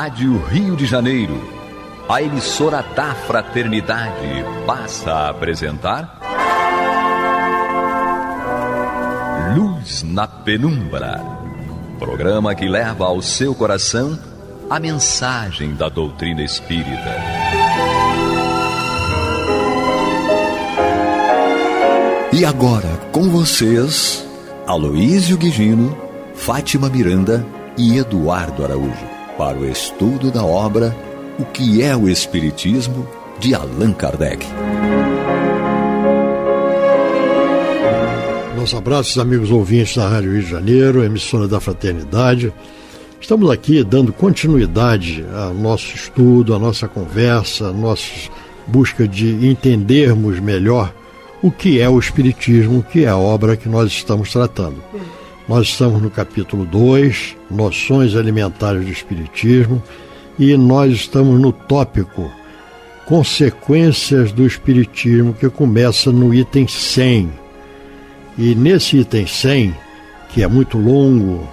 Rádio Rio de Janeiro, a emissora da Fraternidade, passa a apresentar Luz na Penumbra, programa que leva ao seu coração a mensagem da doutrina espírita. E agora, com vocês, Aloísio Guigino, Fátima Miranda e Eduardo Araújo, para o estudo da obra O que é o Espiritismo, de Allan Kardec. Nossos abraços, amigos ouvintes da Rádio Rio de Janeiro, emissora da Fraternidade. Estamos aqui dando continuidade ao nosso estudo, à nossa conversa, à nossa busca de entendermos melhor o que é o Espiritismo, o que é a obra que nós estamos tratando. Nós estamos no capítulo 2, Noções Elementares do Espiritismo, e nós estamos no tópico Consequências do Espiritismo, que começa no item 100. E nesse item 100, que é muito longo,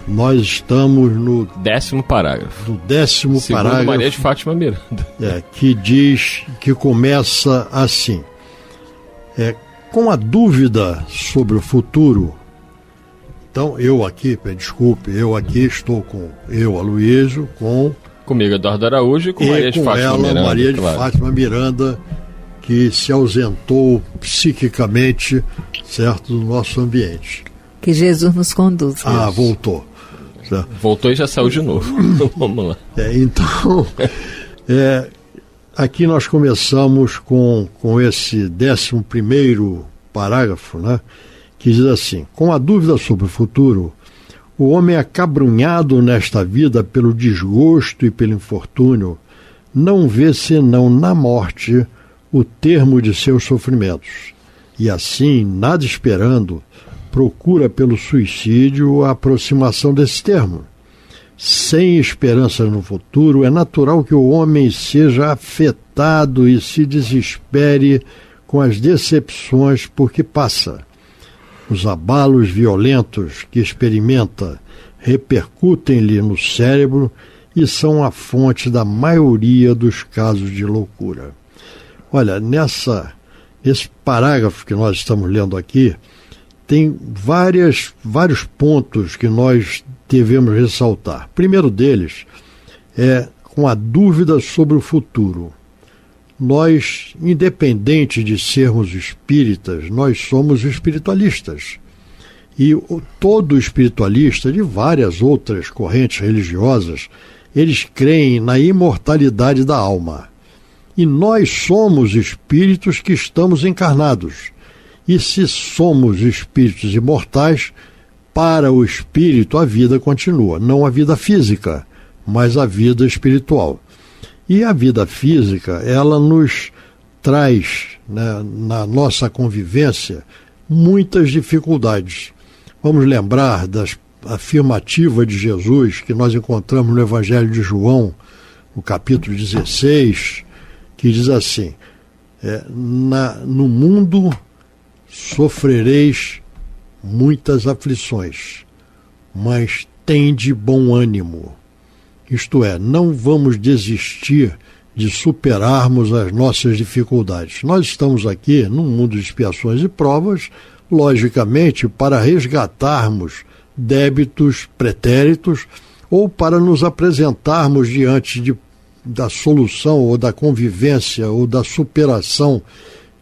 nós estamos no 10º parágrafo. No 10º Segundo parágrafo. Maria de Fátima Miranda. Que diz, que começa assim. Com a dúvida sobre o futuro. Então, eu aqui estou com Aloísio, comigo, Eduardo Araújo, e com Maria de Fátima ela, Miranda. Maria de Fátima Miranda, que se ausentou psiquicamente, certo, do nosso ambiente. Que Jesus nos conduza. Voltou. Certo? Voltou e já saiu de novo. Vamos lá. Então, aqui nós começamos com esse 11º parágrafo, né? Que diz assim: com a dúvida sobre o futuro, o homem acabrunhado nesta vida pelo desgosto e pelo infortúnio, não vê senão na morte o termo de seus sofrimentos, e assim, nada esperando, procura pelo suicídio a aproximação desse termo. Sem esperança no futuro, é natural que o homem seja afetado e se desespere com as decepções por que passa. Os abalos violentos que experimenta repercutem-lhe no cérebro e são a fonte da maioria dos casos de loucura. Olha, nesse parágrafo que nós estamos lendo aqui, tem vários pontos que nós devemos ressaltar. O primeiro deles é com a dúvida sobre o futuro. Nós, independente de sermos espíritas, nós somos espiritualistas. E todo espiritualista, de várias outras correntes religiosas, eles creem na imortalidade da alma. E nós somos espíritos que estamos encarnados. E se somos espíritos imortais, para o espírito a vida continua. Não a vida física, mas a vida espiritual. E a vida física, ela nos traz, né, na nossa convivência, muitas dificuldades. Vamos lembrar das afirmativas de Jesus que nós encontramos no Evangelho de João, no capítulo 16, que diz assim: no mundo sofrereis muitas aflições, mas tende bom ânimo. Isto é, não vamos desistir de superarmos as nossas dificuldades. Nós estamos aqui num mundo de expiações e provas, logicamente, para resgatarmos débitos pretéritos ou para nos apresentarmos diante da solução ou da convivência ou da superação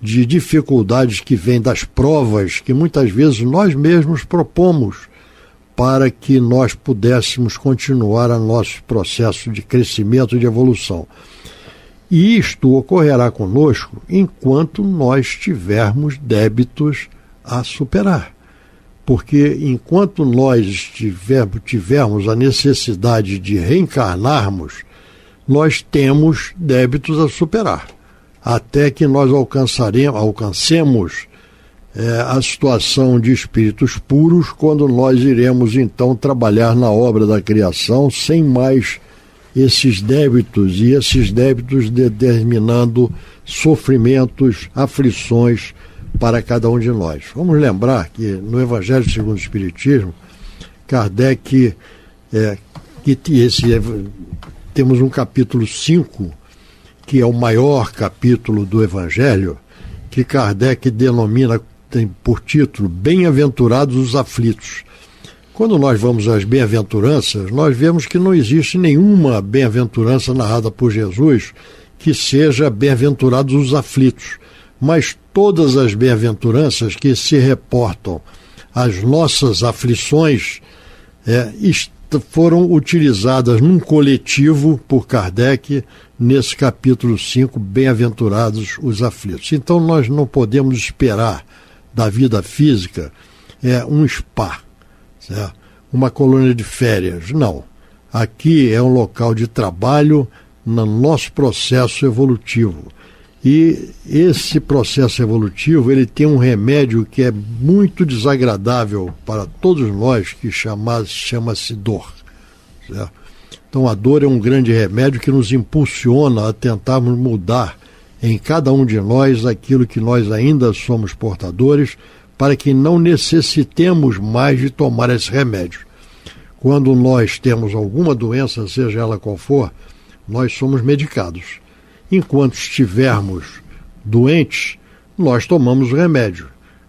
de dificuldades que vêm das provas que muitas vezes nós mesmos propomos para que nós pudéssemos continuar a nosso processo de crescimento e de evolução. E isto ocorrerá conosco enquanto nós tivermos débitos a superar. Porque enquanto nós tivermos a necessidade de reencarnarmos, nós temos débitos a superar, até que nós alcancemos a situação de espíritos puros, quando nós iremos então trabalhar na obra da criação sem mais esses débitos, e esses débitos determinando sofrimentos, aflições para cada um de nós. Vamos lembrar que no Evangelho segundo o Espiritismo, Kardec temos um capítulo 5, que é o maior capítulo do Evangelho, que Kardec denomina, tem por título, Bem-aventurados os aflitos. Quando nós vamos às bem-aventuranças, nós vemos que não existe nenhuma bem-aventurança narrada por Jesus que seja bem-aventurados os aflitos, mas todas as bem-aventuranças que se reportam às nossas aflições foram utilizadas num coletivo por Kardec nesse capítulo 5, Bem-aventurados os aflitos. Então nós não podemos esperar da vida física um spa, certo? Uma colônia de férias. Não. Aqui é um local de trabalho no nosso processo evolutivo. E esse processo evolutivo, ele tem um remédio que é muito desagradável para todos nós, que chama-se dor, certo? Então a dor é um grande remédio que nos impulsiona a tentarmos mudar em cada um de nós aquilo que nós ainda somos portadores, para que não necessitemos mais de tomar esse remédio. Quando nós temos alguma doença, seja ela qual for, nós somos medicados. Enquanto estivermos doentes, nós tomamos o remédio.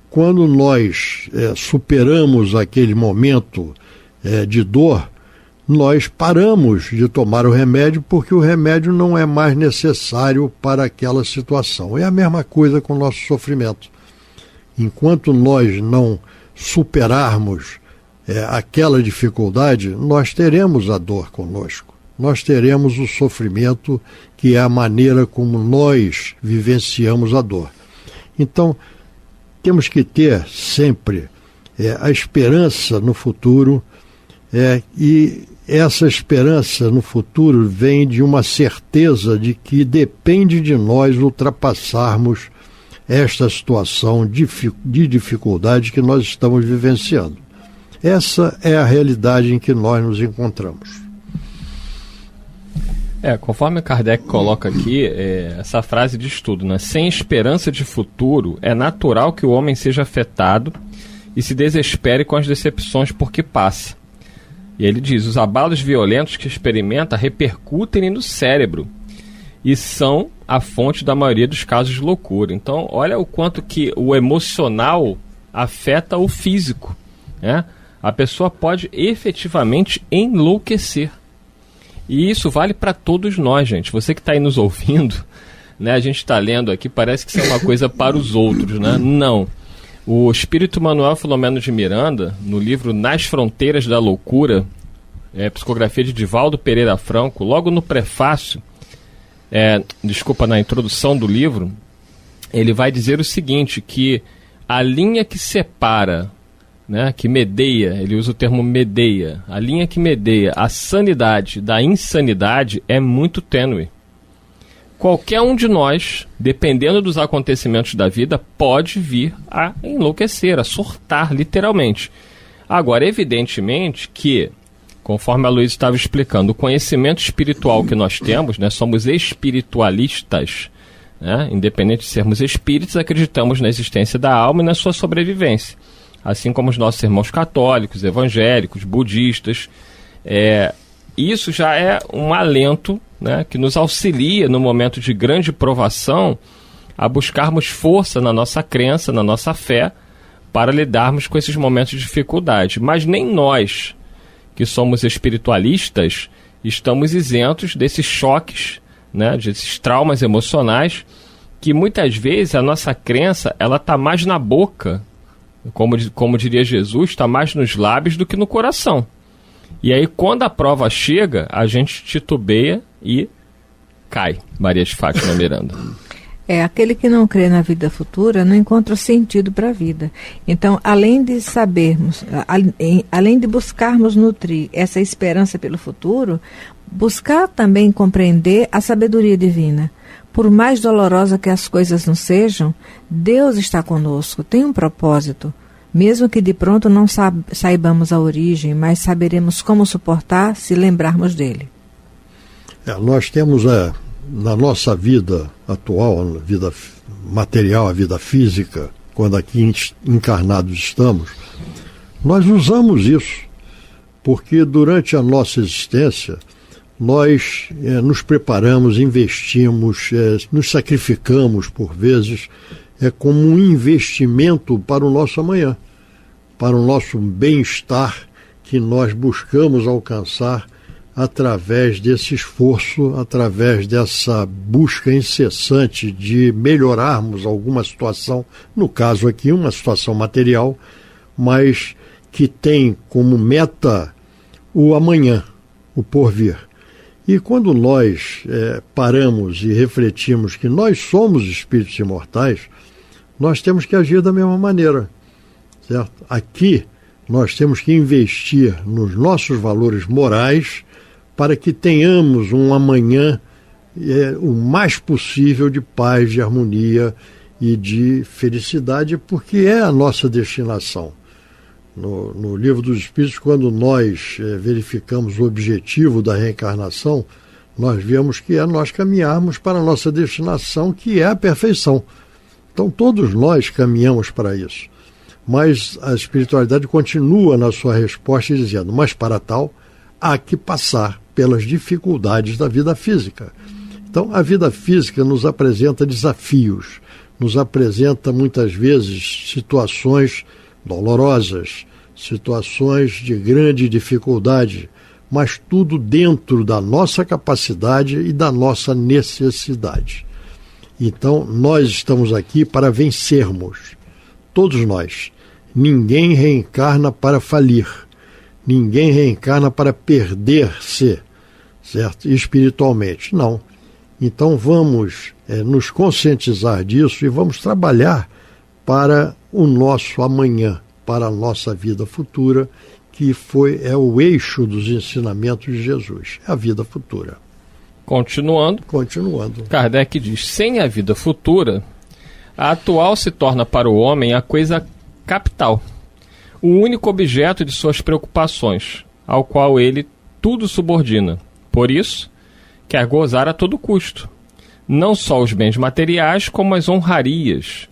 Quando nós superamos aquele momento de dor, nós paramos de tomar o remédio, porque o remédio não é mais necessário para aquela situação. É a mesma coisa com o nosso sofrimento. Enquanto nós não superarmos aquela dificuldade, nós teremos a dor conosco. Nós teremos o sofrimento, que é a maneira como nós vivenciamos a dor. Então, temos que ter sempre a esperança no futuro, e essa esperança no futuro vem de uma certeza de que depende de nós ultrapassarmos esta situação de dificuldade que nós estamos vivenciando. Essa é a realidade em que nós nos encontramos. Conforme Kardec coloca aqui, essa frase diz tudo, né? Sem esperança de futuro, é natural que o homem seja afetado e se desespere com as decepções por que passa. E ele diz, os abalos violentos que experimenta repercutem no cérebro e são a fonte da maioria dos casos de loucura. Então, olha o quanto que o emocional afeta o físico, né? A pessoa pode efetivamente enlouquecer. E isso vale para todos nós, gente. Você que está aí nos ouvindo, né? A gente está lendo aqui, parece que isso é uma coisa para os outros, né? Não. O espírito Manuel Filomeno de Miranda, no livro Nas Fronteiras da Loucura, psicografia de Divaldo Pereira Franco, logo no prefácio, na introdução do livro, ele vai dizer o seguinte, que a linha que separa, né, que medeia, ele usa o termo medeia, a linha que medeia a sanidade da insanidade é muito tênue. Qualquer um de nós, dependendo dos acontecimentos da vida, pode vir a enlouquecer, a surtar, literalmente. Agora, evidentemente que, conforme a Luísa estava explicando, o conhecimento espiritual que nós temos, né, somos espiritualistas, né, independente de sermos espíritos, acreditamos na existência da alma e na sua sobrevivência. Assim como os nossos irmãos católicos, evangélicos, budistas. Isso já é um alento, né, que nos auxilia no momento de grande provação a buscarmos força na nossa crença, na nossa fé, para lidarmos com esses momentos de dificuldade. Mas nem nós, que somos espiritualistas, estamos isentos desses choques, né, desses traumas emocionais, que muitas vezes a nossa crença está mais na boca, como diria Jesus, está mais nos lábios do que no coração. E aí, quando a prova chega, a gente titubeia e cai. Maria de Fátima Miranda. Aquele que não crê na vida futura não encontra sentido para a vida. Então, além de sabermos, além de buscarmos nutrir essa esperança pelo futuro, buscar também compreender a sabedoria divina. Por mais dolorosa que as coisas não sejam, Deus está conosco, tem um propósito. Mesmo que de pronto não saibamos a origem, mas saberemos como suportar se lembrarmos dele. Nós temos na nossa vida atual, na vida material, a vida física, quando aqui encarnados estamos, nós usamos isso, porque durante a nossa existência nós nos preparamos, investimos, nos sacrificamos por vezes, como um investimento para o nosso amanhã, para o nosso bem-estar que nós buscamos alcançar através desse esforço, através dessa busca incessante de melhorarmos alguma situação, no caso aqui uma situação material, mas que tem como meta o amanhã, o porvir. E quando nós paramos e refletimos que nós somos espíritos imortais, nós temos que agir da mesma maneira, certo? Aqui nós temos que investir nos nossos valores morais para que tenhamos um amanhã o mais possível de paz, de harmonia e de felicidade, porque é a nossa destinação. No Livro dos Espíritos, quando nós verificamos o objetivo da reencarnação, nós vemos que é nós caminharmos para a nossa destinação, que é a perfeição. Então todos nós caminhamos para isso. Mas a espiritualidade continua na sua resposta dizendo, mas para tal há que passar pelas dificuldades da vida física. Então a vida física nos apresenta desafios, nos apresenta muitas vezes situações dolorosas, situações de grande dificuldade, mas tudo dentro da nossa capacidade e da nossa necessidade. Então, nós estamos aqui para vencermos, todos nós. Ninguém reencarna para falir, ninguém reencarna para perder-se, certo? Espiritualmente, não. Então, vamos nos conscientizar disso e vamos trabalhar para o nosso amanhã, para a nossa vida futura, que é o eixo dos ensinamentos de Jesus, é a vida futura. Continuando, Kardec diz, sem a vida futura, a atual se torna para o homem a coisa capital, o único objeto de suas preocupações, ao qual ele tudo subordina. Por isso, quer gozar a todo custo, não só os bens materiais, como as honrarias.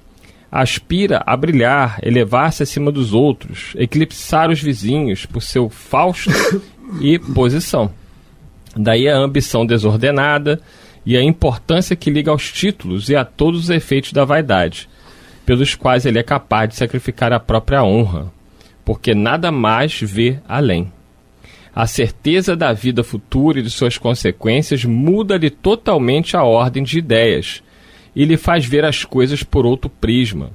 Aspira a brilhar, elevar-se acima dos outros, eclipsar os vizinhos por seu fausto e posição. Daí a ambição desordenada e a importância que liga aos títulos e a todos os efeitos da vaidade, pelos quais ele é capaz de sacrificar a própria honra, porque nada mais vê além. A certeza da vida futura e de suas consequências muda-lhe totalmente a ordem de ideias, e lhe faz ver as coisas por outro prisma.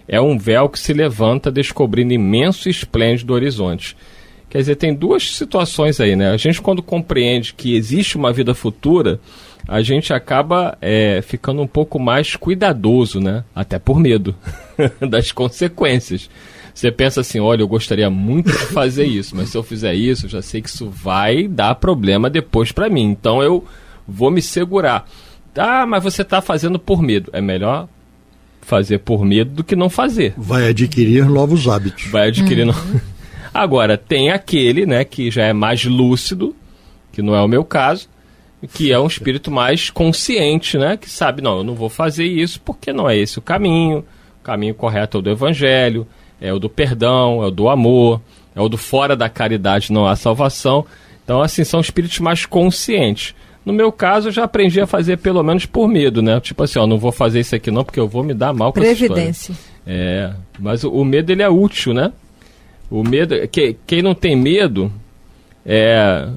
É um véu que se levanta, descobrindo imenso e esplêndido horizonte. Quer dizer, tem duas situações aí, né? A gente, quando compreende que existe uma vida futura, a gente acaba ficando um pouco mais cuidadoso, né? Até por medo das consequências. Você pensa assim, olha, eu gostaria muito de fazer isso, mas se eu fizer isso, eu já sei que isso vai dar problema depois para mim. Então eu vou me segurar. Ah, mas você está fazendo por medo. É melhor fazer por medo do que não fazer. Vai adquirir novos hábitos. Vai adquirir Agora, tem aquele, né, que já é mais lúcido, que não é o meu caso, que é um espírito mais consciente, né, que sabe, não, eu não vou fazer isso porque não é esse o caminho correto é o do evangelho, é o do perdão, é o do amor, é o do fora da caridade não há salvação. Então, assim, são espíritos mais conscientes. No meu caso, eu já aprendi a fazer pelo menos por medo, né? Tipo assim, ó, não vou fazer isso aqui não, porque eu vou me dar mal com essa história. Previdência. Mas o medo, ele é útil, né? O medo, quem não tem medo,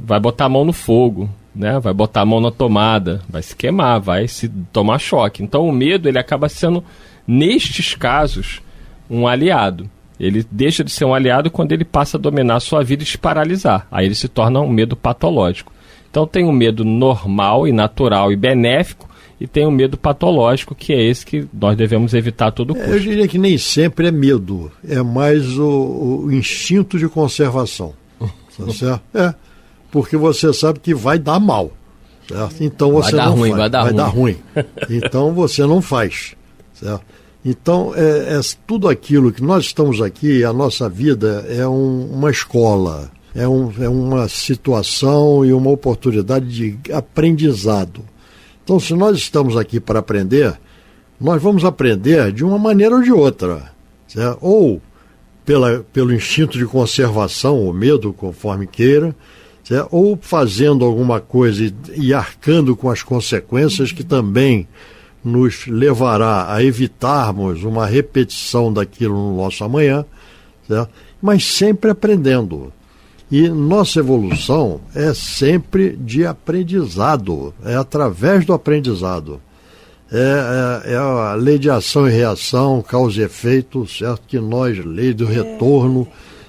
vai botar a mão no fogo, né? Vai botar a mão na tomada, vai se queimar, vai se tomar choque. Então o medo, ele acaba sendo, nestes casos, um aliado. Ele deixa de ser um aliado quando ele passa a dominar a sua vida e te paralisar. Aí ele se torna um medo patológico. Então tem o medo normal e natural e benéfico, e tem o medo patológico, que é esse que nós devemos evitar a todo custo. Eu diria que nem sempre é medo, é mais o instinto de conservação. Tá certo? Porque você sabe que vai dar mal. Certo? Então você não faz. Vai dar ruim. Então você não faz. Certo? Então tudo aquilo que nós estamos aqui, a nossa vida é uma escola. É uma situação e uma oportunidade de aprendizado. Então, se nós estamos aqui para aprender, nós vamos aprender de uma maneira ou de outra. Certo? Ou pelo instinto de conservação, ou medo, conforme queira, certo? Ou fazendo alguma coisa e arcando com as consequências que também nos levará a evitarmos uma repetição daquilo no nosso amanhã, certo? Mas sempre aprendendo. E nossa evolução é sempre de aprendizado, é através do aprendizado. É a lei de ação e reação, causa e efeito, certo? Que nós, lei do retorno,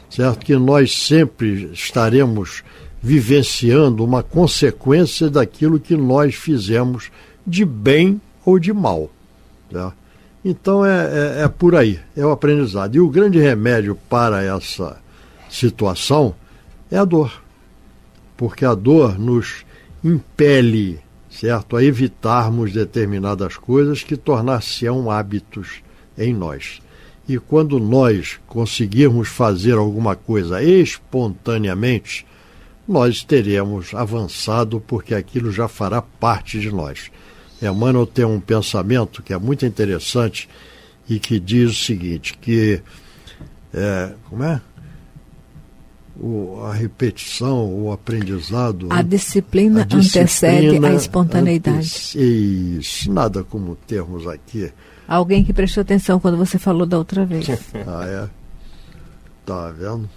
certo? Que nós sempre estaremos vivenciando uma consequência daquilo que nós fizemos de bem ou de mal. Certo? Então é por aí, é o aprendizado. E o grande remédio para essa situação é a dor, porque a dor nos impele, certo, a evitarmos determinadas coisas que tornar-se-ão hábitos em nós. E quando nós conseguirmos fazer alguma coisa espontaneamente, nós teremos avançado, porque aquilo já fará parte de nós. Emmanuel tem um pensamento que é muito interessante e que diz o seguinte, que a repetição, o aprendizado... A disciplina antecede a espontaneidade. Isso, nada como termos aqui. Alguém que prestou atenção quando você falou da outra vez. Tá vendo?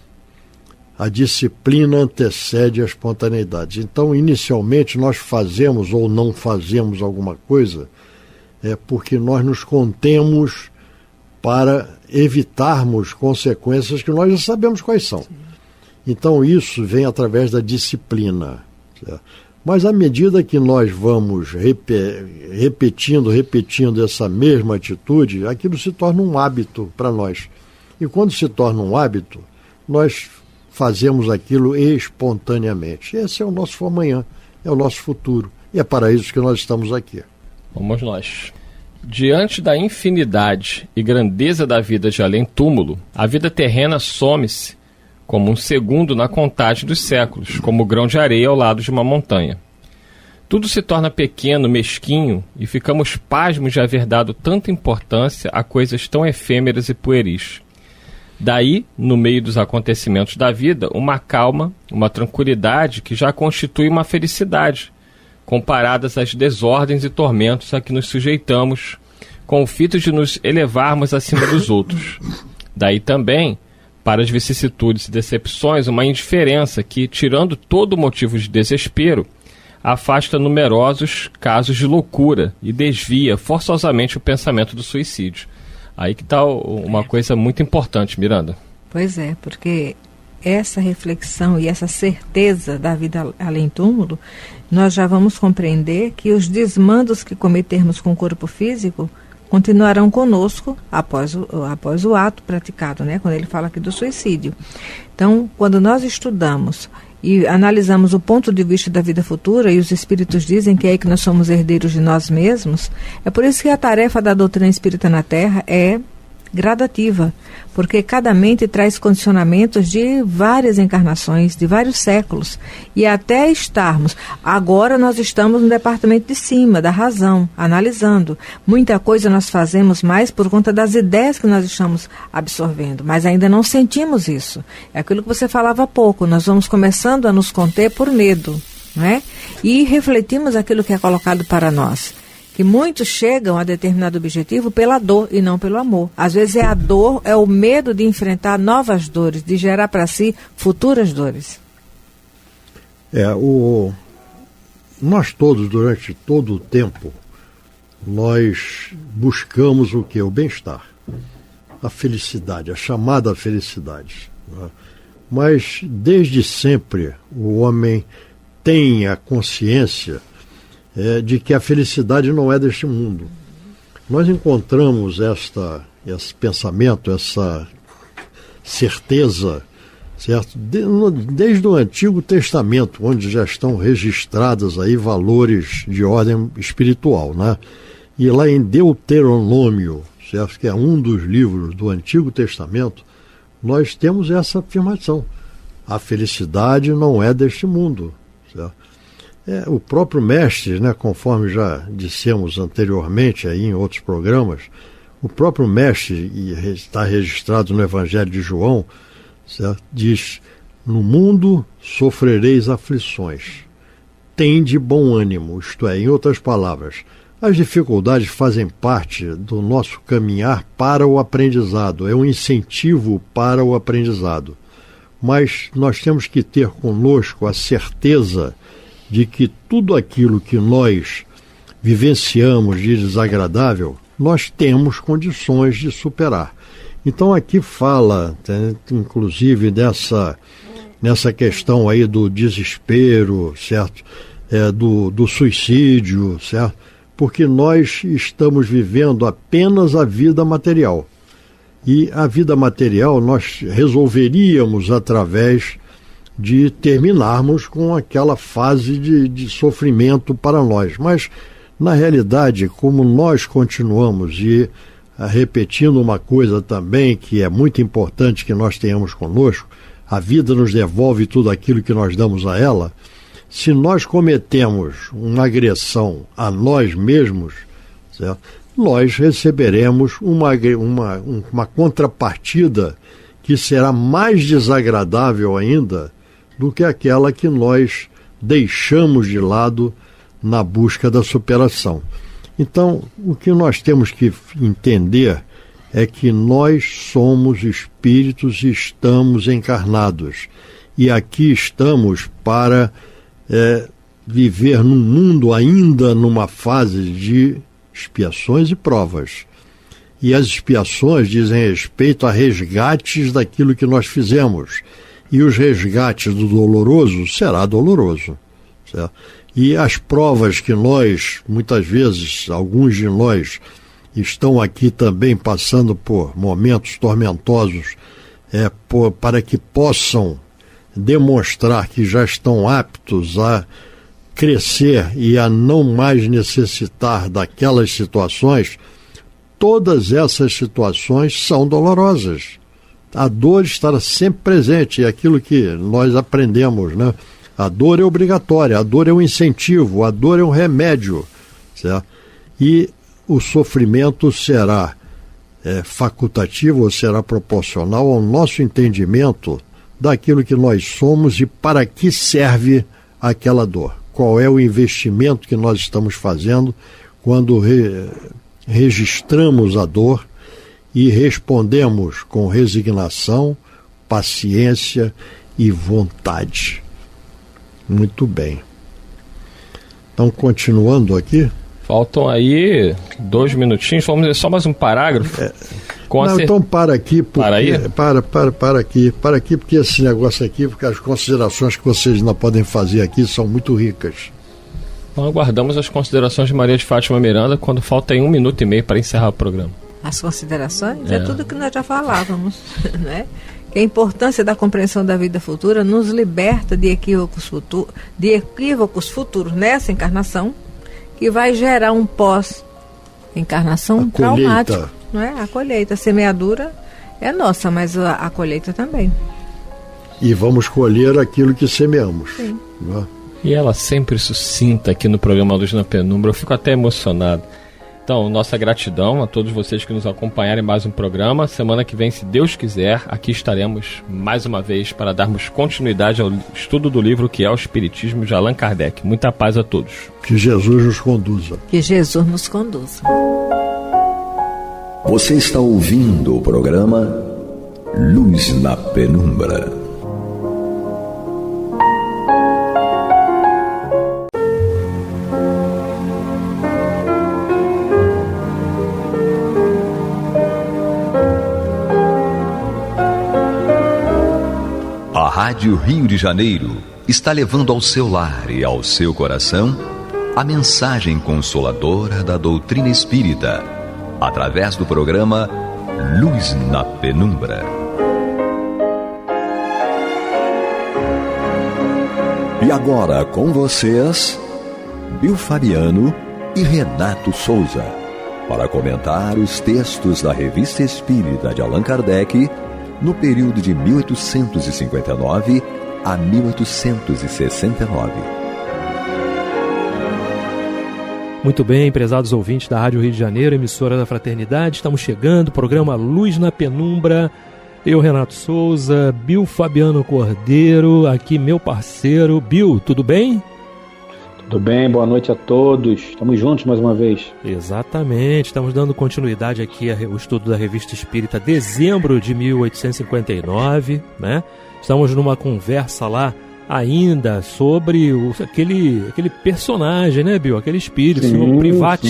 A disciplina antecede a espontaneidade. Então, inicialmente, nós fazemos ou não fazemos alguma coisa porque nós nos contemos para evitarmos consequências que nós já sabemos quais são. Sim. Então isso vem através da disciplina. Certo? Mas à medida que nós vamos repetindo essa mesma atitude, aquilo se torna um hábito para nós. E quando se torna um hábito, nós fazemos aquilo espontaneamente. Esse é o nosso amanhã, é o nosso futuro. E é para isso que nós estamos aqui. Vamos nós. Diante da infinidade e grandeza da vida de além-túmulo, a vida terrena some-se como um segundo na contagem dos séculos, como grão de areia ao lado de uma montanha. Tudo se torna pequeno, mesquinho, e ficamos pasmos de haver dado tanta importância a coisas tão efêmeras e pueris. Daí, no meio dos acontecimentos da vida, uma calma, uma tranquilidade que já constitui uma felicidade, comparadas às desordens e tormentos a que nos sujeitamos, com o fito de nos elevarmos acima dos outros. Daí também, para as vicissitudes e decepções, uma indiferença que, tirando todo motivo de desespero, afasta numerosos casos de loucura e desvia forçosamente o pensamento do suicídio. Aí que está uma coisa muito importante, Miranda. Pois é, porque essa reflexão e essa certeza da vida além-túmulo, nós já vamos compreender que os desmandos que cometermos com o corpo físico continuarão conosco após o ato praticado, né? Quando ele fala aqui do suicídio. Então, quando nós estudamos e analisamos o ponto de vista da vida futura, e os espíritos dizem que é aí que nós somos herdeiros de nós mesmos, é por isso que a tarefa da doutrina espírita na Terra é gradativa, porque cada mente traz condicionamentos de várias encarnações, de vários séculos, e até estarmos, agora nós estamos no departamento de cima, da razão, analisando, muita coisa nós fazemos mais por conta das ideias que nós estamos absorvendo, mas ainda não sentimos isso, é aquilo que você falava há pouco, nós vamos começando a nos conter por medo, não é? E refletimos aquilo que é colocado para nós, que muitos chegam a determinado objetivo pela dor e não pelo amor. Às vezes é a dor, é o medo de enfrentar novas dores, de gerar para si futuras dores. Nós todos, durante todo o tempo, nós buscamos o quê? O bem-estar, a felicidade, a chamada felicidade. Né? Mas, desde sempre, o homem tem a consciência de que a felicidade não é deste mundo. Nós encontramos esse pensamento, essa certeza, certo? Desde o Antigo Testamento, onde já estão registrados aí valores de ordem espiritual, né? E lá em Deuteronômio, certo? Que é um dos livros do Antigo Testamento, nós temos essa afirmação: a felicidade não é deste mundo, certo? O próprio mestre, né, conforme já dissemos anteriormente aí em outros programas, o próprio mestre, e está registrado no Evangelho de João, certo, diz: No mundo sofrereis aflições. Tende bom ânimo, isto é, em outras palavras, as dificuldades fazem parte do nosso caminhar para o aprendizado, é um incentivo para o aprendizado. Mas nós temos que ter conosco a certeza de que tudo aquilo que nós vivenciamos de desagradável, nós temos condições de superar. Então aqui fala, inclusive, nessa questão aí do desespero, certo? Do suicídio, certo? Porque nós estamos vivendo apenas a vida material. E a vida material nós resolveríamos através de terminarmos com aquela fase de sofrimento para nós. Mas, na realidade, como nós continuamos repetindo uma coisa também que é muito importante que nós tenhamos conosco, a vida nos devolve tudo aquilo que nós damos a ela. Se nós cometemos uma agressão a nós mesmos, certo? Nós receberemos uma contrapartida que será mais desagradável ainda do que aquela que nós deixamos de lado na busca da superação. Então, o que nós temos que entender é que nós somos espíritos e estamos encarnados. E aqui estamos para viver num mundo ainda numa fase de expiações e provas. E as expiações dizem respeito a resgates daquilo que nós fizemos. E os resgates do doloroso será doloroso, certo? E as provas que nós, muitas vezes, alguns de nós, estão aqui também passando por momentos tormentosos, para que possam demonstrar que já estão aptos a crescer e a não mais necessitar daquelas situações, todas essas situações são dolorosas. A dor estará sempre presente, é aquilo que nós aprendemos, né? A dor é obrigatória, a dor é um incentivo, a dor é um remédio, certo? E o sofrimento será facultativo ou será proporcional ao nosso entendimento daquilo que nós somos e para que serve aquela dor. Qual é o investimento que nós estamos fazendo quando registramos a dor e respondemos com resignação, paciência e vontade. Muito bem. Então, continuando aqui. Faltam aí 2 minutinhos, vamos ler só mais um parágrafo. Então para aqui, porque, para aí? Para aqui, porque esse negócio aqui, porque as considerações que vocês ainda podem fazer aqui são muito ricas. Então aguardamos as considerações de Maria de Fátima Miranda quando falta 1 minuto e meio para encerrar o programa. As considerações? É tudo que nós já falávamos, né? Que a importância da compreensão da vida futura nos liberta de equívocos futuros nessa encarnação, que vai gerar um pós-encarnação traumático. Não é? A colheita, a semeadura é nossa, mas a colheita também. E vamos colher aquilo que semeamos. Sim. Não é? E ela sempre sucinta aqui no programa Luz na Penumbra, eu fico até emocionado. Então, nossa gratidão a todos vocês que nos acompanharam em mais um programa. Semana que vem, se Deus quiser, aqui estaremos mais uma vez para darmos continuidade ao estudo do livro que é o Espiritismo de Allan Kardec. Muita paz a todos. Que Jesus nos conduza. Que Jesus nos conduza. Você está ouvindo o programa Luz na Penumbra. A Rádio Rio de Janeiro está levando ao seu lar e ao seu coração a mensagem consoladora da doutrina espírita, através do programa Luz na Penumbra. E agora com vocês, Bill Fabiano e Renato Souza, para comentar os textos da Revista Espírita de Allan Kardec no período de 1859 a 1869. Muito bem, prezados ouvintes da Rádio Rio de Janeiro, emissora da Fraternidade, estamos chegando, programa Luz na Penumbra, Eu, Renato Souza, Bill Fabiano Cordeiro, aqui meu parceiro. Bill, tudo bem? Tudo bem, boa noite a todos. Estamos juntos mais uma vez. Exatamente, estamos dando continuidade aqui ao estudo da Revista Espírita, dezembro de 1859, né? Estamos numa conversa lá ainda sobre aquele personagem, né, Bill? Aquele espírito, o Privat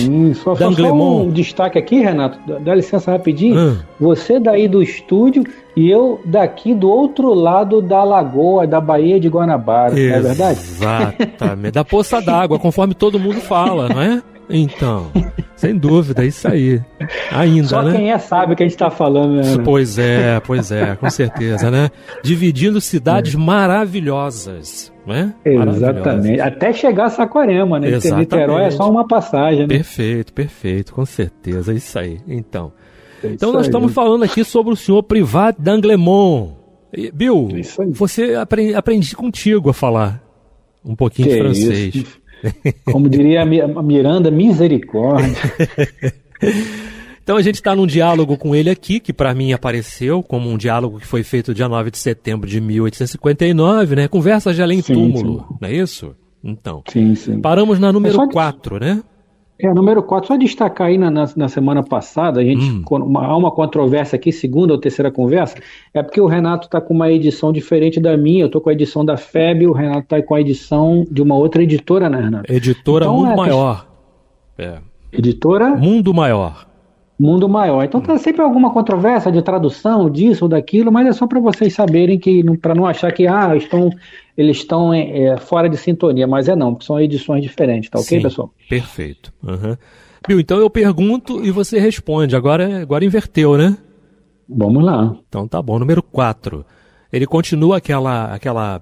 d'Anglemont. Só um destaque aqui, Renato, dá licença rapidinho. Você daí do estúdio e eu daqui do outro lado da lagoa, da Baía de Guanabara, não é verdade? Exatamente, da poça d'água, conforme todo mundo fala, não é? Então, sem dúvida, é isso aí. Ainda, só né? Quem sabe o que a gente está falando, né? Pois é, com certeza, né? Dividindo cidades maravilhosas, né? Exatamente. Até chegar a Saquarema, né? Porque Niterói é só uma passagem, né? Perfeito, com certeza, é isso aí. Então nós estamos falando aqui sobre o senhor Privat d'Anglemont. Bill, você aprendi contigo a falar um pouquinho de francês. Isso? Como diria a Miranda, misericórdia. Então a gente está num diálogo com ele aqui, que para mim apareceu como um diálogo que foi feito dia 9 de setembro de 1859, né? Conversas de Além-Túmulo, não é isso? Então, sim. Paramos na número 4, né? Número 4, só destacar aí na semana passada, há uma controvérsia aqui, segunda ou terceira conversa, é porque o Renato está com uma edição diferente da minha, eu estou com a edição da FEB, o Renato está com a edição de uma outra editora, né, Renato? Editora então, Mundo Maior. Editora? Mundo Maior. Mundo Maior. Então tá sempre alguma controvérsia de tradução disso ou daquilo, mas é só para vocês saberem que, para não achar que eles estão fora de sintonia, mas não, porque são edições diferentes, tá ok, pessoal? Perfeito. Bill, então eu pergunto e você responde, agora inverteu, né? Vamos lá. Então tá bom, número 4. Ele continua aquela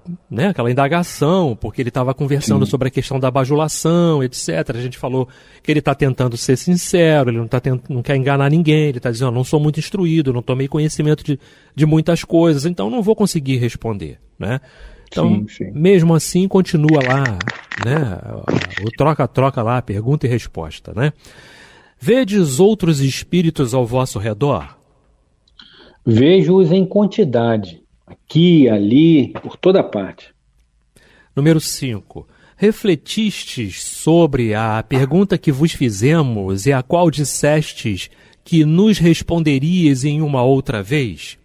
indagação, porque ele estava conversando sobre a questão da bajulação, etc. A gente falou que ele está tentando ser sincero, ele não quer enganar ninguém, ele está dizendo, não sou muito instruído, não tomei conhecimento de muitas coisas, então não vou conseguir responder, né? Então, mesmo assim, continua lá, né? O troca-troca lá, pergunta e resposta, né? Vedes outros espíritos ao vosso redor? Vejo-os em quantidade. Aqui, ali, por toda parte. Número 5. Refletistes sobre a pergunta que vos fizemos e a qual dissestes que nos responderias em uma outra vez?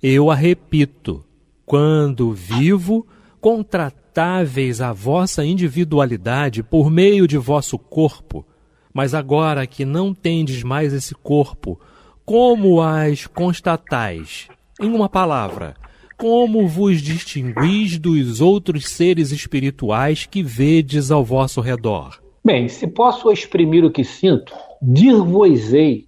Eu a repito. Quando vivo, contratáveis a vossa individualidade por meio de vosso corpo, mas agora que não tendes mais esse corpo, como as constatais? Em uma palavra, como vos distinguis dos outros seres espirituais que vedes ao vosso redor? Bem, se posso exprimir o que sinto, dir-vos-ei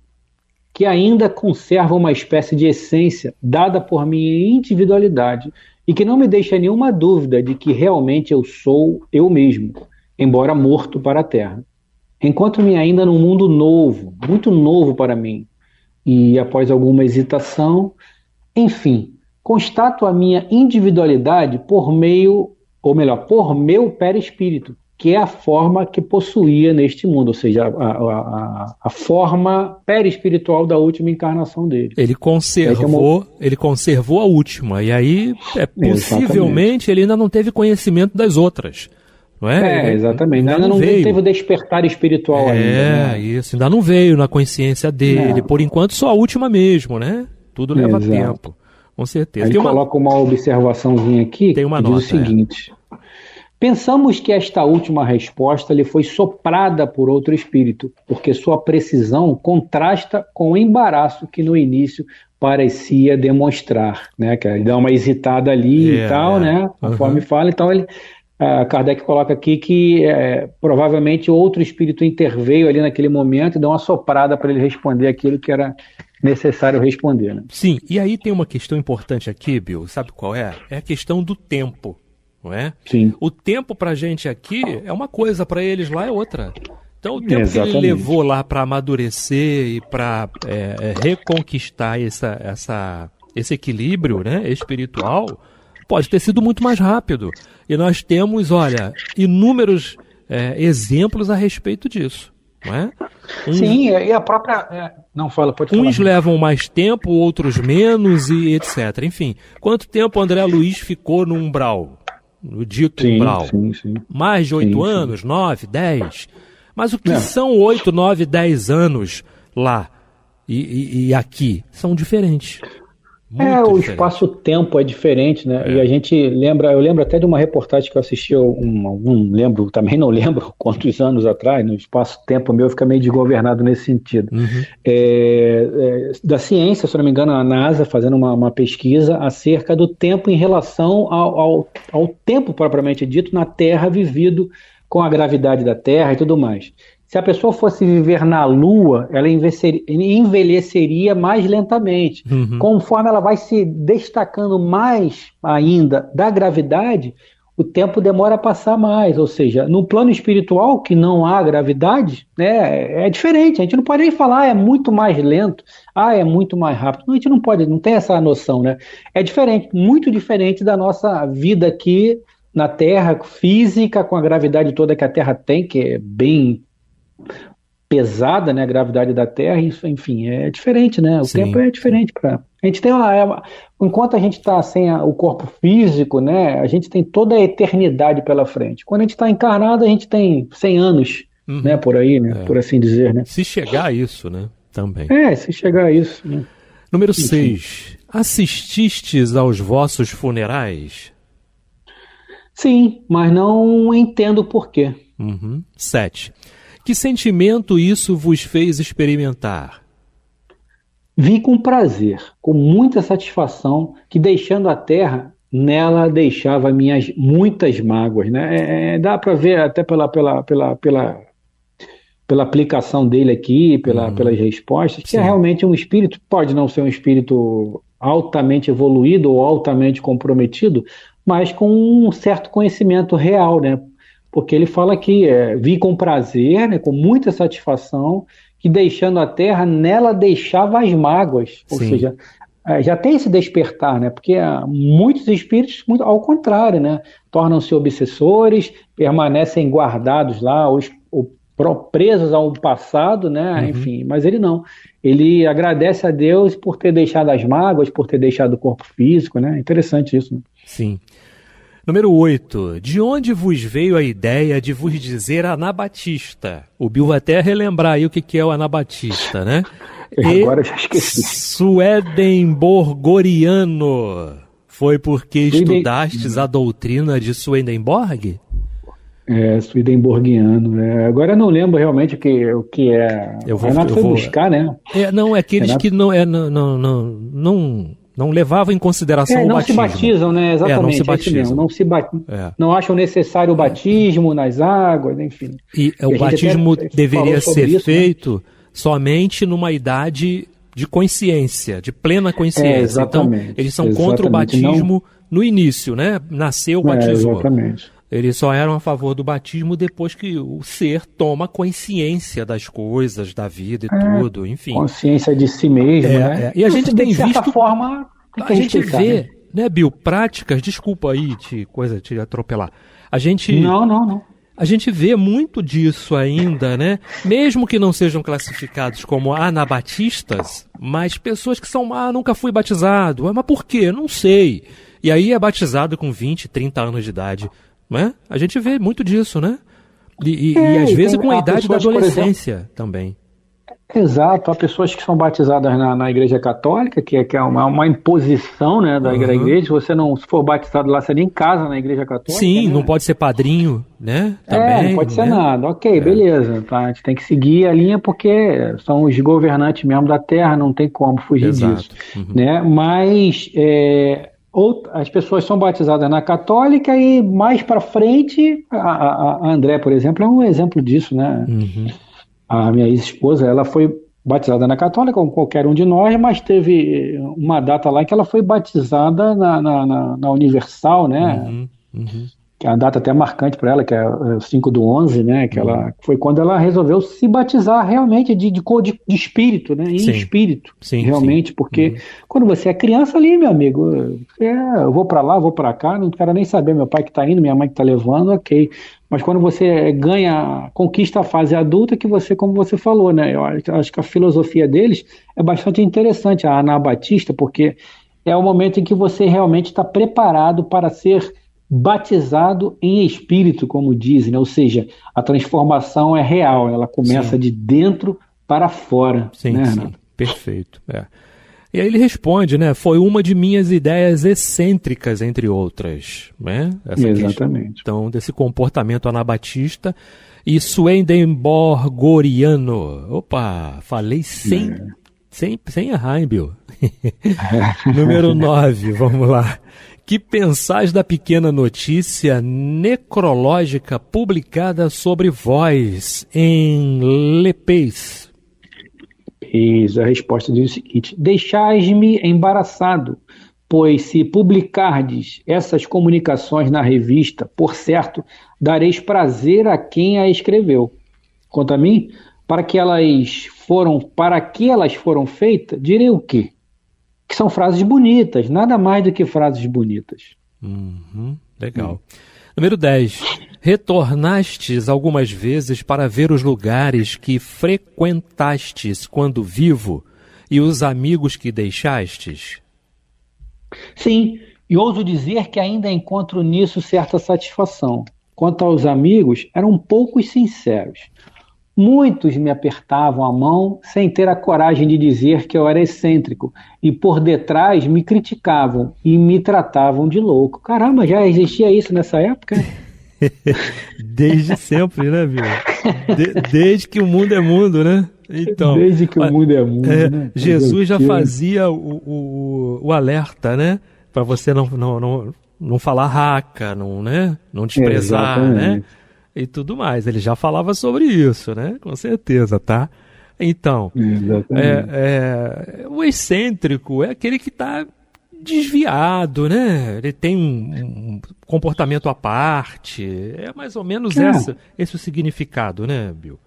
que ainda conserva uma espécie de essência dada por minha individualidade e que não me deixa nenhuma dúvida de que realmente eu sou eu mesmo, embora morto para a Terra. Encontro-me ainda num mundo novo, muito novo para mim, e após alguma hesitação, enfim, constato a minha individualidade por meu perispírito, que é a forma que possuía neste mundo, ou seja, a forma perispiritual da última encarnação dele. Ele conservou a última, e aí possivelmente ele ainda não teve conhecimento das outras. Não é? Exatamente. Ainda não teve o despertar espiritual ainda. Né? Isso, ainda não veio na consciência dele. Por enquanto, só a última mesmo, né? Tudo leva tempo, com certeza. Ele coloca uma observaçãozinha aqui, tem uma que nota, diz o seguinte... Pensamos que esta última resposta lhe foi soprada por outro espírito, porque sua precisão contrasta com o embaraço que no início parecia demonstrar, né? Que ele dá uma hesitada ali e tal, né? Conforme fala, então Kardec coloca aqui que provavelmente outro espírito interveio ali naquele momento e deu uma soprada para ele responder aquilo que era necessário responder, né? Sim, e aí tem uma questão importante aqui, Bill, sabe qual é? É a questão do tempo. Não é? Sim. O tempo pra gente aqui é uma coisa, pra eles lá é outra. Então o tempo que ele levou lá para amadurecer e para reconquistar esse equilíbrio, né, espiritual, pode ter sido muito mais rápido. E nós temos, inúmeros exemplos a respeito disso. não é? Sim, e a própria... Não, pode falar. Uns levam mais tempo, outros menos, e etc. Enfim, quanto tempo André Luiz ficou no umbral? No dito umbral? Sim. Mais de 8 anos? 9, 10? Mas o que são 8, 9, 10 anos lá e aqui? São diferentes. O espaço-tempo é diferente, né? E a gente eu lembro até de uma reportagem que eu assisti, também não lembro quantos anos atrás, no espaço-tempo meu fica meio desgovernado nesse sentido. Da ciência, se não me engano, a NASA fazendo uma pesquisa acerca do tempo em relação ao tempo propriamente dito na Terra vivido com a gravidade da Terra e tudo mais. Se a pessoa fosse viver na Lua, ela envelheceria mais lentamente. Conforme ela vai se destacando mais ainda da gravidade, o tempo demora a passar mais. Ou seja, no plano espiritual, que não há gravidade, né, é diferente. A gente não pode nem falar, é muito mais lento, é muito mais rápido. Não, a gente não tem essa noção, né? É diferente, muito diferente da nossa vida aqui na Terra, física, com a gravidade toda que a Terra tem, que é bem pesada, né, a gravidade da Terra, isso, enfim, é diferente, né? O tempo é diferente. A gente tem enquanto a gente está sem o corpo físico, né, a gente tem toda a eternidade pela frente. Quando a gente está encarnado, a gente tem 100 anos, né, por aí, né, por assim dizer, né? Se chegar a isso, né, também. Se chegar a isso, né? Número 6. Assististes aos vossos funerais? Sim, mas não entendo o porquê. 7. Que sentimento isso vos fez experimentar? Vi com prazer, com muita satisfação, que deixando a terra, nela deixava muitas mágoas, né? Dá para ver até pela aplicação dele aqui, pelas respostas, que é realmente um espírito, pode não ser um espírito altamente evoluído ou altamente comprometido, mas com um certo conhecimento real, né? Porque ele fala que vi com prazer, né, com muita satisfação, que deixando a terra, nela deixava as mágoas. Ou seja, já tem esse despertar, né? Porque muitos espíritos, ao contrário, né, tornam-se obsessores, permanecem guardados lá, ou presos ao passado, né? Enfim, mas ele não. Ele agradece a Deus por ter deixado as mágoas, por ter deixado o corpo físico, né? Interessante isso, né? Sim. Número 8. De onde vos veio a ideia de vos dizer anabatista? O Bill vai até relembrar aí o que é o anabatista, né? Agora eu já esqueci. Swedenborgiano. Foi porque estudastes a doutrina de Swedenborg? Swedenborgiano. Agora eu não lembro realmente o que é. O Renato foi buscar, né? Não, é aqueles Renato... que não levavam em consideração o batismo. Não se batizam, né? Exatamente. Não se batizam. Não acham necessário o batismo nas águas, enfim. E o batismo deveria ser feito, né, somente numa idade de consciência, de plena consciência. Então, eles são contra o batismo no início, né? Nasceu, batizou. Exatamente. Eles só eram a favor do batismo depois que o ser toma consciência das coisas, da vida e tudo, enfim. Consciência de si mesmo, né? E a gente tem visto... De certa forma, a gente vê, né, Bill, práticas, desculpa aí te atropelar. Não. A gente vê muito disso ainda, né? Mesmo que não sejam classificados como anabatistas, mas pessoas que são, nunca fui batizado. Mas por quê? Não sei. E aí é batizado com 20, 30 anos de idade. Né? A gente vê muito disso, né? E às vezes com a idade da adolescência também. Exato, há pessoas que são batizadas na Igreja Católica, que é uma imposição, né, da igreja. Se você não for batizado lá, seria em casa na Igreja Católica. Sim, né? Não pode ser padrinho, né? Também, não pode ser nada. Ok, beleza. Tá? A gente tem que seguir a linha porque são os governantes mesmo da Terra, não tem como fugir disso. Né? Mas as pessoas são batizadas na Católica e mais para frente, a André, por exemplo, é um exemplo disso, né? A minha ex-esposa, ela foi batizada na Católica, como qualquer um de nós, mas teve uma data lá que ela foi batizada na Universal, né? que é uma data até marcante para ela, que é o 5/11, né? Que foi quando ela resolveu se batizar realmente de espírito, né? Em Sim. espírito, Sim, realmente, porque quando você é criança ali, meu amigo, eu vou para lá, vou para cá, não quero nem saber meu pai que está indo, minha mãe que está levando, ok. Mas quando você conquista a fase adulta, que você, como você falou, né? Eu acho que a filosofia deles é bastante interessante, a anabatista, porque é o momento em que você realmente está preparado para ser batizado em espírito, como dizem, né? Ou seja, a transformação é real, ela começa de dentro para fora. Sim, né, sim, Renato? perfeito. E aí ele responde, né? Foi uma de minhas ideias excêntricas, entre outras, né? Essa Exatamente. questão desse comportamento anabatista e swedenborgoriano. Opa, falei sem errar, hein, Bill? Número 9, vamos lá. Que pensais da pequena notícia necrológica publicada sobre vós em Le Pays? A resposta diz o seguinte: deixais-me embaraçado, pois se publicardes essas comunicações na revista, por certo, dareis prazer a quem a escreveu. Quanto a mim, para que elas foram feitas, direi o quê? Que são frases bonitas, nada mais do que frases bonitas. Legal. Número 10. Retornastes algumas vezes para ver os lugares que frequentastes quando vivo e os amigos que deixastes? Sim, e ouso dizer que ainda encontro nisso certa satisfação. Quanto aos amigos, eram poucos sinceros. Muitos me apertavam a mão sem ter a coragem de dizer que eu era excêntrico e por detrás me criticavam e me tratavam de louco. Caramba, já existia isso nessa época? Desde sempre, né, Bill? Desde que o mundo é mundo, né? Então, desde que o mundo é mundo, né? Jesus já fazia o alerta, né? Para você não falar raca, não desprezar, né? E tudo mais. Ele já falava sobre isso, né? Com certeza, tá? Então, o excêntrico é aquele que está desviado, né? Ele tem um comportamento à parte. É mais ou menos esse o significado, né, Bill?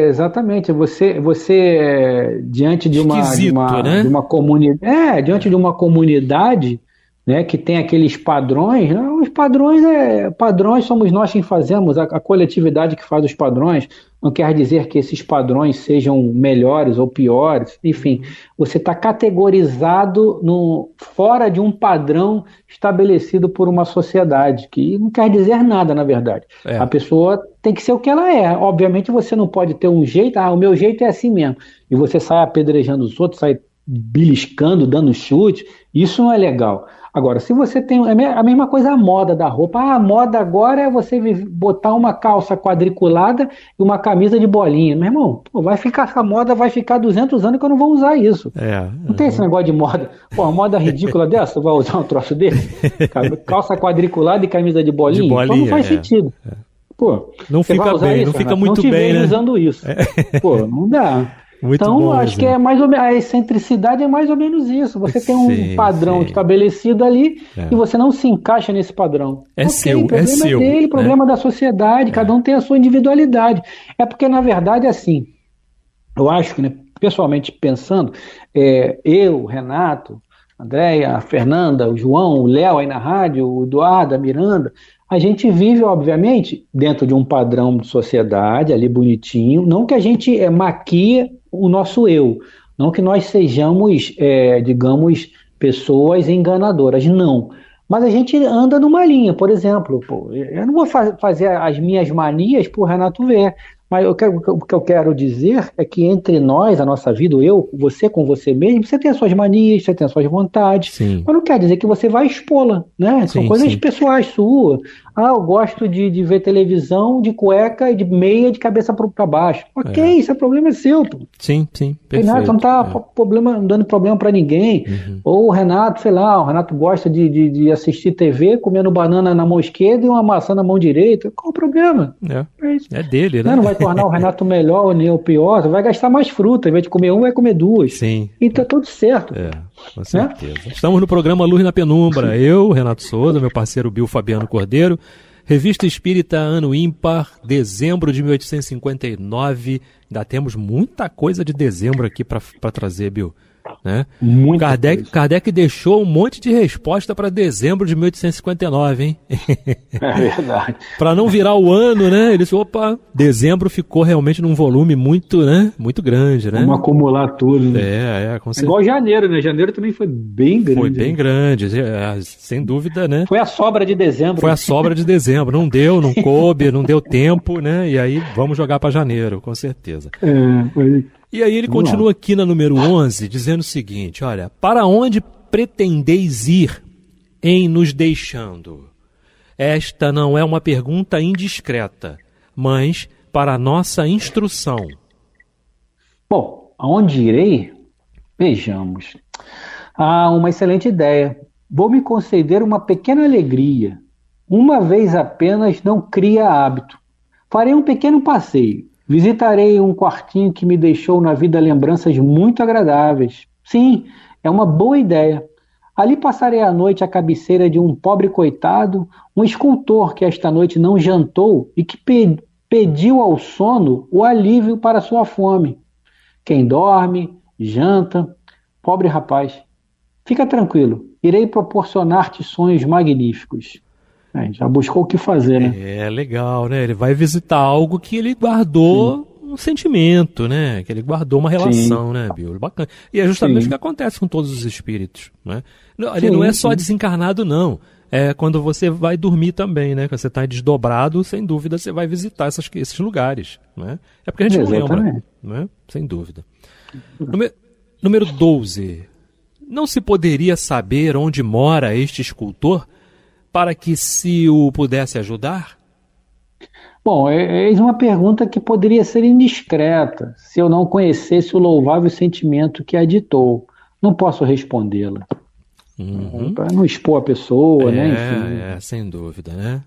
Exatamente. Você diante de uma comunidade, diante de uma comunidade, né, que tem aqueles padrões, né? Os padrões somos nós quem fazemos, a coletividade que faz os padrões. Não quer dizer que esses padrões sejam melhores ou piores, enfim, você está categorizado fora de um padrão estabelecido por uma sociedade, que não quer dizer nada, na verdade. A pessoa tem que ser o que ela é. Obviamente você não pode ter um jeito, o meu jeito é assim mesmo, e você sai apedrejando os outros, sai beliscando, dando chute, isso não é legal. Agora, se você tem a mesma coisa a moda da roupa, a moda agora é você botar uma calça quadriculada e uma camisa de bolinha. Meu irmão, essa moda vai ficar 200 anos que eu não vou usar isso. Não tem esse negócio de moda. Uma moda ridícula dessa, tu vai usar um troço desse? Calça quadriculada e camisa de bolinha? Então não faz sentido. Não fica bem, isso, não fica muito bem, né? Usando isso. Não dá. Então, acho que é mais ou menos, a excentricidade é mais ou menos isso. Você tem um padrão estabelecido ali e você não se encaixa nesse padrão. O problema é dele, problema da sociedade, cada um tem a sua individualidade. É porque, na verdade, assim, eu acho que, né, pessoalmente pensando, eu, Renato, Andréia, a Fernanda, o João, o Léo aí na rádio, o Eduardo, a Miranda, a gente vive, obviamente, dentro de um padrão de sociedade ali bonitinho, não que a gente maquie o nosso eu, não que nós sejamos, digamos, pessoas enganadoras, não. Mas a gente anda numa linha, por exemplo, eu não vou fazer as minhas manias para o Renato ver, mas o que eu quero dizer é que entre nós, a nossa vida, você com você mesmo, você tem as suas manias, você tem as suas vontades, mas não quer dizer que você vai expô-la, né? São coisas pessoais suas. Eu gosto de ver televisão de cueca e de meia de cabeça para baixo. Ok, isso é problema seu. Sim, perfeito. Renato não está dando problema para ninguém. Ou o Renato, o Renato gosta de assistir TV comendo banana na mão esquerda e uma maçã na mão direita. Qual o problema? É dele, né? Não vai tornar o Renato melhor ou nem o pior, você vai gastar mais fruta. Ao invés de comer vai comer duas. Sim. E tá tudo certo. Com certeza. Estamos no programa Luz na Penumbra. Eu, Renato Souza, meu parceiro Bill Fabiano Cordeiro. Revista Espírita Ano Ímpar, dezembro de 1859. Ainda temos muita coisa de dezembro aqui para trazer, Bill. Né? Kardec deixou um monte de resposta para dezembro de 1859, hein? É verdade. Para não virar o ano, né? Ele disse, dezembro ficou realmente num volume muito, né? Muito grande, né? Vamos acumular tudo, né? Com certeza. Igual janeiro, né? Janeiro também foi bem grande. Foi bem grande, sem dúvida, né? Foi a sobra de dezembro. Foi a sobra de dezembro. Não deu, não coube, não deu tempo, né? E aí vamos jogar para janeiro, com certeza. E aí ele continua aqui na número 11, dizendo o seguinte, olha, para onde pretendeis ir em nos deixando? Esta não é uma pergunta indiscreta, mas para a nossa instrução. Bom, aonde irei? Vejamos. Uma excelente ideia. Vou me conceder uma pequena alegria. Uma vez apenas não cria hábito. Farei um pequeno passeio. Visitarei um quartinho que me deixou na vida lembranças muito agradáveis. Sim, é uma boa ideia. Ali passarei a noite à cabeceira de um pobre coitado, um escultor que esta noite não jantou e que pediu ao sono o alívio para sua fome. Quem dorme, janta. Pobre rapaz, fica tranquilo, irei proporcionar-te sonhos magníficos. Já buscou o que fazer, né? É legal, né? Ele vai visitar algo que ele guardou um sentimento, né? Que ele guardou uma relação, né, Bill? Bacana. E é justamente o que acontece com todos os espíritos, né? Ele não é só desencarnado, não. É quando você vai dormir também, né? Quando você está desdobrado, sem dúvida você vai visitar esses lugares, né? É porque a gente não lembra, né? Sem dúvida. Número 12. Não se poderia saber onde mora este escultor para que se o pudesse ajudar? Bom, eis uma pergunta que poderia ser indiscreta se eu não conhecesse o louvável sentimento que a ditou. Não posso respondê-la. Para não expor a pessoa, né? Enfim. Sem dúvida, né?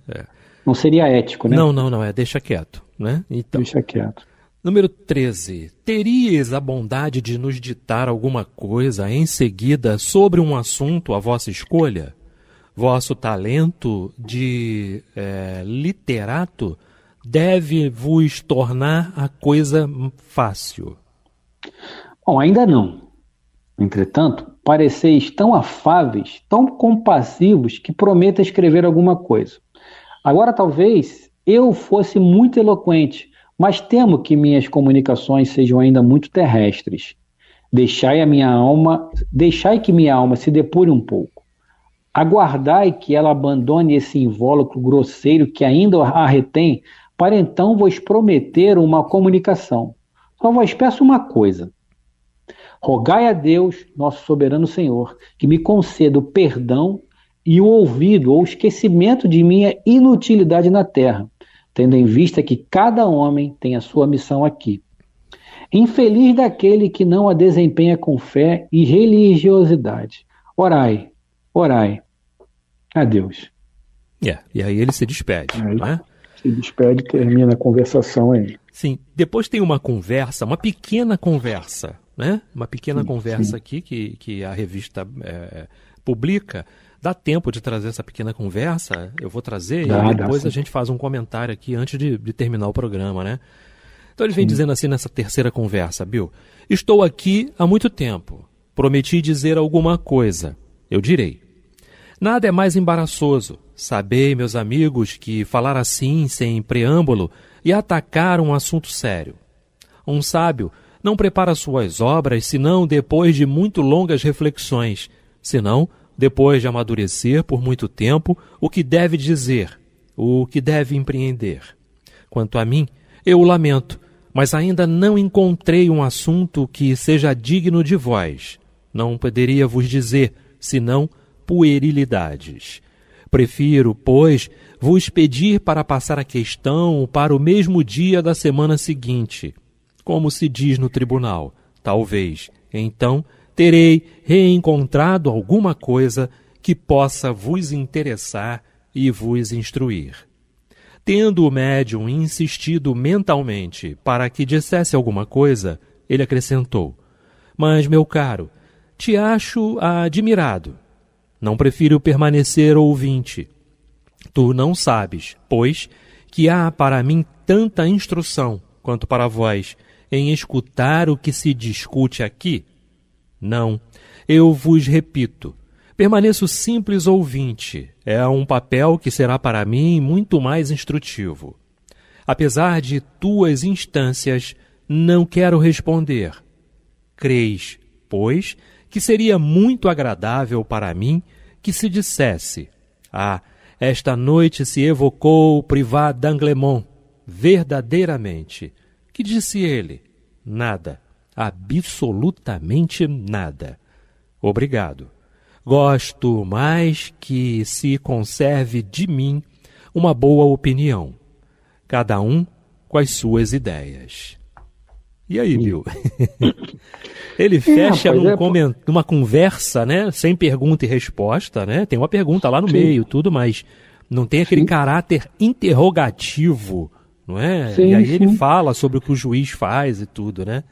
Não seria ético, né? Não, deixa quieto, né? Então, deixa quieto. Número 13. Terias a bondade de nos ditar alguma coisa em seguida sobre um assunto à vossa escolha? Vosso talento de literato deve vos tornar a coisa fácil. Bom, ainda não. Entretanto, pareceis tão afáveis, tão compassivos, que prometo escrever alguma coisa. Agora, talvez eu fosse muito eloquente, mas temo que minhas comunicações sejam ainda muito terrestres. Deixai que minha alma se depure um pouco. Aguardai que ela abandone esse invólucro grosseiro que ainda a retém, para então vos prometer uma comunicação. Só vos peço uma coisa. Rogai a Deus, nosso soberano Senhor, que me conceda o perdão e o ouvido ou esquecimento de minha inutilidade na terra, tendo em vista que cada homem tem a sua missão aqui. Infeliz daquele que não a desempenha com fé e religiosidade. Orai. Adeus. E aí ele se despede, né? Se despede e termina a conversação aí. Sim, depois tem uma conversa, uma pequena conversa, né? Uma pequena conversa aqui que a revista publica. Dá tempo de trazer essa pequena conversa? Eu vou trazer e depois a gente faz um comentário aqui antes de terminar o programa, né? Então ele vem dizendo assim nessa terceira conversa, Bill. Estou aqui há muito tempo. Prometi dizer alguma coisa. Eu direi. Nada é mais embaraçoso. Sabei, meus amigos, que falar assim, sem preâmbulo, e atacar um assunto sério. Um sábio não prepara suas obras senão depois de muito longas reflexões, senão depois de amadurecer por muito tempo o que deve dizer, o que deve empreender. Quanto a mim, eu o lamento, mas ainda não encontrei um assunto que seja digno de vós. Não poderia vos dizer, senão puerilidades. Prefiro, pois, vos pedir para passar a questão para o mesmo dia da semana seguinte, como se diz no tribunal. Talvez, então, terei reencontrado alguma coisa que possa vos interessar e vos instruir. Tendo o médium insistido mentalmente para que dissesse alguma coisa, ele acrescentou: mas, meu caro, te acho admirado. Não prefiro permanecer ouvinte. Tu não sabes, pois, que há para mim tanta instrução quanto para vós em escutar o que se discute aqui? Não, eu vos repito, permaneço simples ouvinte. É um papel que será para mim muito mais instrutivo. Apesar de tuas instâncias, não quero responder. Creis, pois, que seria muito agradável para mim que se dissesse: esta noite se evocou o Privat d'Anglemont, verdadeiramente. Que disse ele? Nada, absolutamente nada. Obrigado. Gosto mais que se conserve de mim uma boa opinião, cada um com as suas ideias. E aí, Bill? Ele fecha numa conversa, né, sem pergunta e resposta, né? Tem uma pergunta lá no meio, tudo, mas não tem aquele caráter interrogativo, não é? E aí ele fala sobre o que o juiz faz e tudo, né?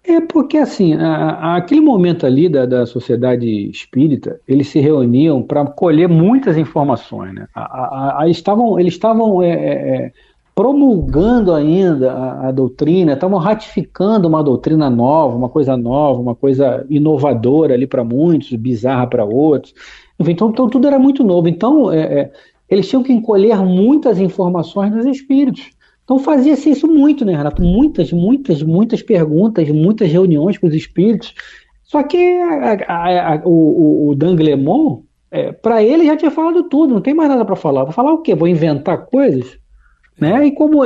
É porque, assim, aquele momento ali da sociedade espírita, eles se reuniam para colher muitas informações, né? Eles estavam promulgando ainda a doutrina, estavam ratificando uma doutrina nova, uma coisa inovadora ali para muitos, bizarra para outros. Enfim, então tudo era muito novo. Então, eles tinham que colher muitas informações dos espíritos. Então fazia-se isso muito, né, Renato? Muitas perguntas, muitas reuniões com os espíritos. Só que o d'Anglemont, para ele já tinha falado tudo, não tem mais nada para falar. Vou falar o quê? Vou inventar coisas? Né? E como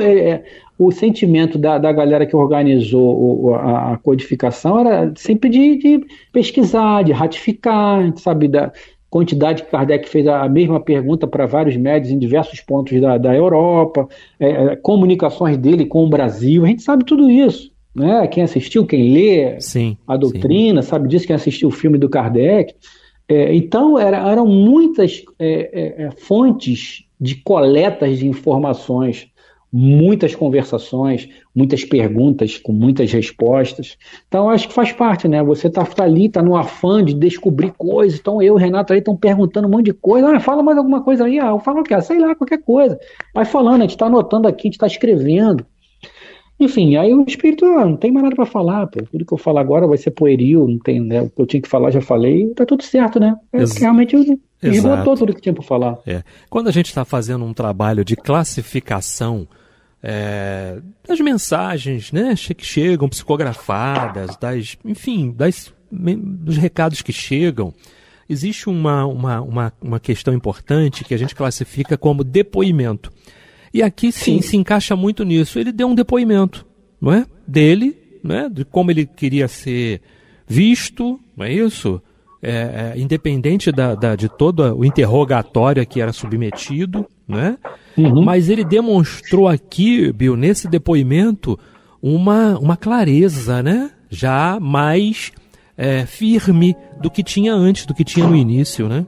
o sentimento da galera que organizou a codificação era sempre de pesquisar, de ratificar, sabe, da quantidade que Kardec fez a mesma pergunta para vários médios em diversos pontos da Europa, comunicações dele com o Brasil, a gente sabe tudo isso, né? Quem assistiu, quem lê a doutrina, sabe disso, quem assistiu o filme do Kardec. Então eram muitas fontes de coletas de informações, muitas conversações, muitas perguntas com muitas respostas. Então, acho que faz parte, né? Você tá ali, tá no afã de descobrir coisas. Então, eu e o Renato aí estão perguntando um monte de coisa. Fala mais alguma coisa aí. Eu falo o quê? Sei lá, qualquer coisa. Vai falando, a gente tá anotando aqui, a gente tá escrevendo. Enfim, aí o espírito, não tem mais nada para falar, pô. Tudo que eu falar agora vai ser pueril, não tem, né? O que eu tinha que falar, já falei, tá tudo certo, né? Realmente esgotou tudo que tinha para falar. Quando a gente está fazendo um trabalho de classificação das mensagens, né, que chegam psicografadas, dos recados que chegam, existe uma questão importante que a gente classifica como depoimento. E aqui se encaixa muito nisso. Ele deu um depoimento, não é? Dele, né? De como ele queria ser visto, não é isso? Independente de todo o interrogatório que era submetido, né? Uhum. Mas ele demonstrou aqui, Bill, nesse depoimento, uma clareza, né? Já mais firme do que tinha antes, do que tinha no início, né?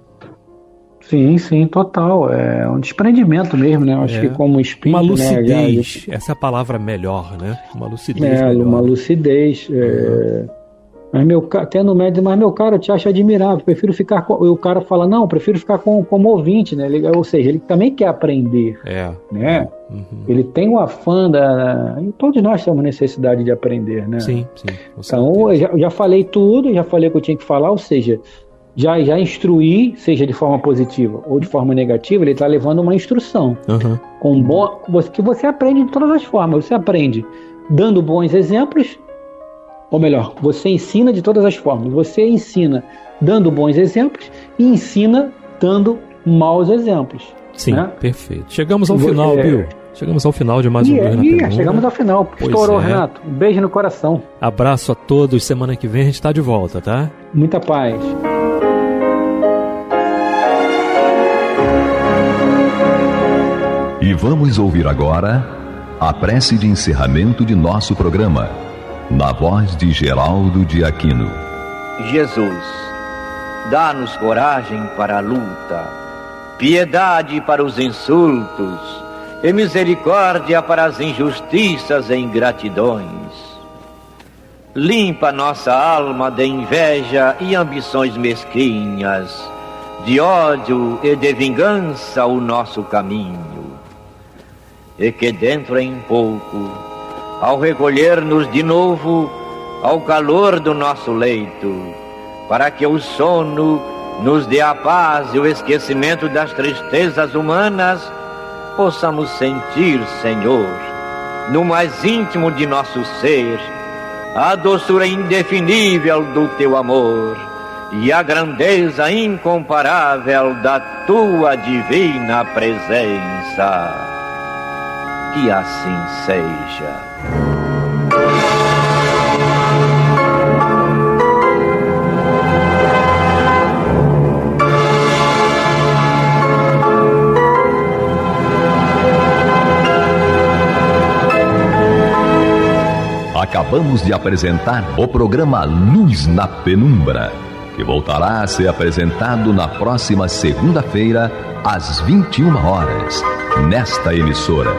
Sim, total. É um desprendimento mesmo, né? Eu acho que como espírito... Uma lucidez, essa é a palavra melhor, né? Uma lucidez melhor. Uma lucidez. Mas meu cara, eu te acho admirável, prefiro ficar com... O cara fala, não, prefiro ficar como ouvinte, né? Ou seja, ele também quer aprender, né? Uhum. Ele tem um afã e todos nós temos necessidade de aprender, né? Sim. Então, eu já falei tudo, já falei o que eu tinha que falar, ou seja... Já instruir, seja de forma positiva ou de forma negativa, ele está levando uma instrução. Uhum. Que você aprende de todas as formas. Você aprende dando bons exemplos, ou melhor, você ensina de todas as formas. Você ensina dando bons exemplos e ensina dando maus exemplos. Sim, né? Perfeito. Chegamos ao final, Bill. Chegamos ao final de mais um Dois na Pergunta. Chegamos ao final. Estourou, Renato. Um beijo no coração. Abraço a todos. Semana que vem a gente está de volta, tá? Muita paz. E vamos ouvir agora a prece de encerramento de nosso programa, na voz de Geraldo de Aquino. Jesus, dá-nos coragem para a luta, piedade para os insultos e misericórdia para as injustiças e ingratidões. Limpa nossa alma de inveja e ambições mesquinhas, de ódio e de vingança o nosso caminho. E que dentro em pouco, ao recolher-nos de novo ao calor do nosso leito, para que o sono nos dê a paz e o esquecimento das tristezas humanas, possamos sentir, Senhor, no mais íntimo de nosso ser, a doçura indefinível do Teu amor e a grandeza incomparável da Tua divina presença. Que assim seja. Acabamos de apresentar o programa Luz na Penumbra, que voltará a ser apresentado na próxima segunda-feira, às 21 horas, nesta emissora.